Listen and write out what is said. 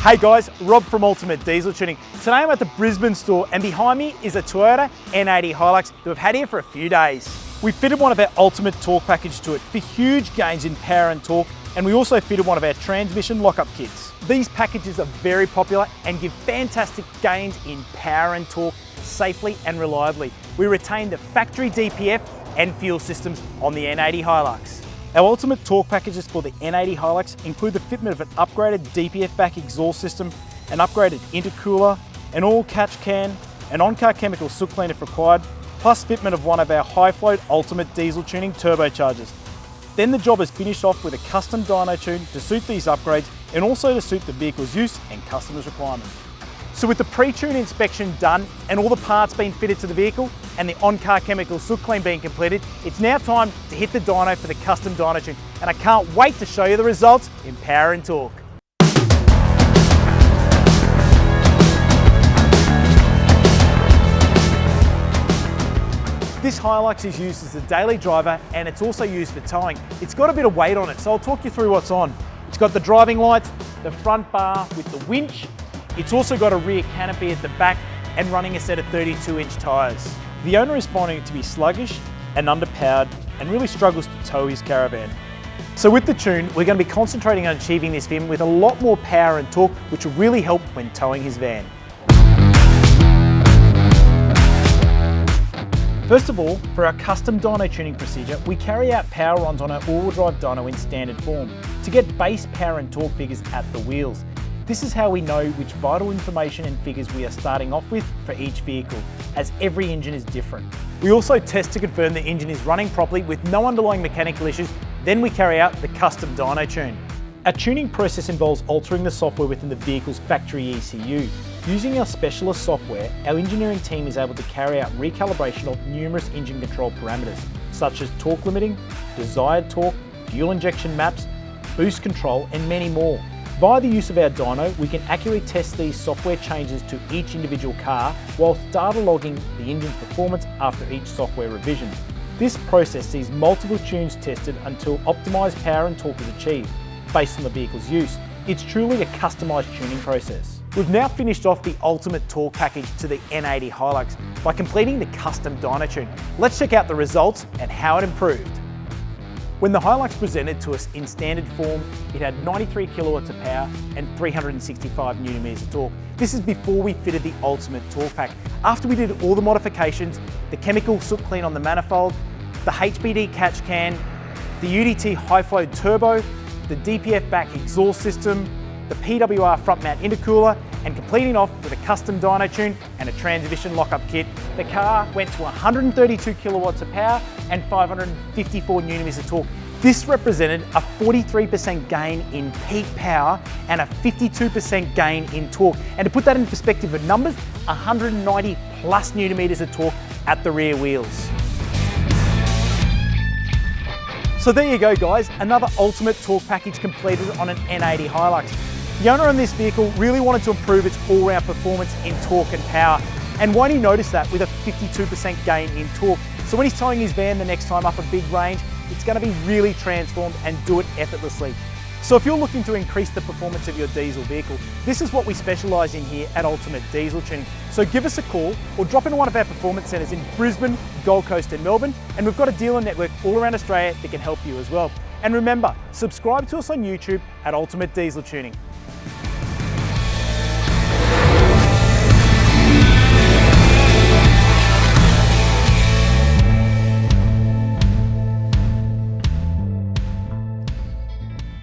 Hey guys, Rob from Ultimate Diesel Tuning. Today I'm at the Brisbane store and behind me is a Toyota N80 Hilux that we've had here for a few days. We fitted one of our Ultimate Torque package to it for huge gains in power and torque, and we also fitted one of our transmission lockup kits. These packages are very popular and give fantastic gains in power and torque safely and reliably. We retain the factory DPF and fuel systems on the N80 Hilux. Our Ultimate Torque packages for the N80 Hilux include the fitment of an upgraded DPF back exhaust system, an upgraded intercooler, an oil catch can, an on-car chemical soot cleaner if required, plus fitment of one of our high-float Ultimate Diesel Tuning turbochargers. Then the job is finished off with a custom dyno tune to suit these upgrades and also to suit the vehicle's use and customers' requirements. So with the pre-tune inspection done and all the parts being fitted to the vehicle and the on-car chemical soot clean being completed, it's now time to hit the dyno for the custom dyno tune, and I can't wait to show you the results in power and torque. This Hilux is used as a daily driver and it's also used for towing. It's got a bit of weight on it, so I'll talk you through what's on. It's got the driving lights, the front bar with the winch. It's also got a rear canopy at the back and running a set of 32-inch tyres. The owner is finding it to be sluggish and underpowered and really struggles to tow his caravan. So with the tune, we're going to be concentrating on achieving this for him with a lot more power and torque, which will really help when towing his van. First of all, for our custom dyno tuning procedure, we carry out power runs on our all-wheel drive dyno in standard form to get base power and torque figures at the wheels. This is how we know which vital information and figures we are starting off with for each vehicle, as every engine is different. We also test to confirm the engine is running properly with no underlying mechanical issues, then we carry out the custom dyno tune. Our tuning process involves altering the software within the vehicle's factory ECU. Using our specialist software, our engineering team is able to carry out recalibration of numerous engine control parameters, such as torque limiting, desired torque, fuel injection maps, boost control, and many more. Via the use of our dyno, we can accurately test these software changes to each individual car whilst data logging the engine's performance after each software revision. This process sees multiple tunes tested until optimised power and torque is achieved, based on the vehicle's use. It's truly a customised tuning process. We've now finished off the Ultimate Torque package to the N80 Hilux by completing the custom dyno tune. Let's check out the results and how it improved. When the Hilux presented to us in standard form, it had 93 kilowatts of power and 365 newton meters of torque. This is before we fitted the Ultimate Torque pack. After we did all the modifications, the chemical soot clean on the manifold, the HBD catch can, the UDT high flow turbo, the DPF back exhaust system, the PWR front mount intercooler, and completing off with a custom dyno tune and a transmission lockup kit, the car went to 132 kilowatts of power and 554 newton meters of torque. This represented a 43% gain in peak power and a 52% gain in torque. And to put that in perspective of numbers, 190 plus newton meters of torque at the rear wheels. So there you go guys, another Ultimate Torque package completed on an N80 Hilux. The owner on this vehicle really wanted to improve its all-round performance in torque and power, and won't he notice that with a 52% gain in torque. So when he's towing his van the next time up a big range, it's going to be really transformed and do it effortlessly. So if you're looking to increase the performance of your diesel vehicle, this is what we specialise in here at Ultimate Diesel Tuning. So give us a call or drop into one of our performance centres in Brisbane, Gold Coast and Melbourne, and we've got a dealer network all around Australia that can help you as well. And remember, subscribe to us on YouTube at Ultimate Diesel Tuning.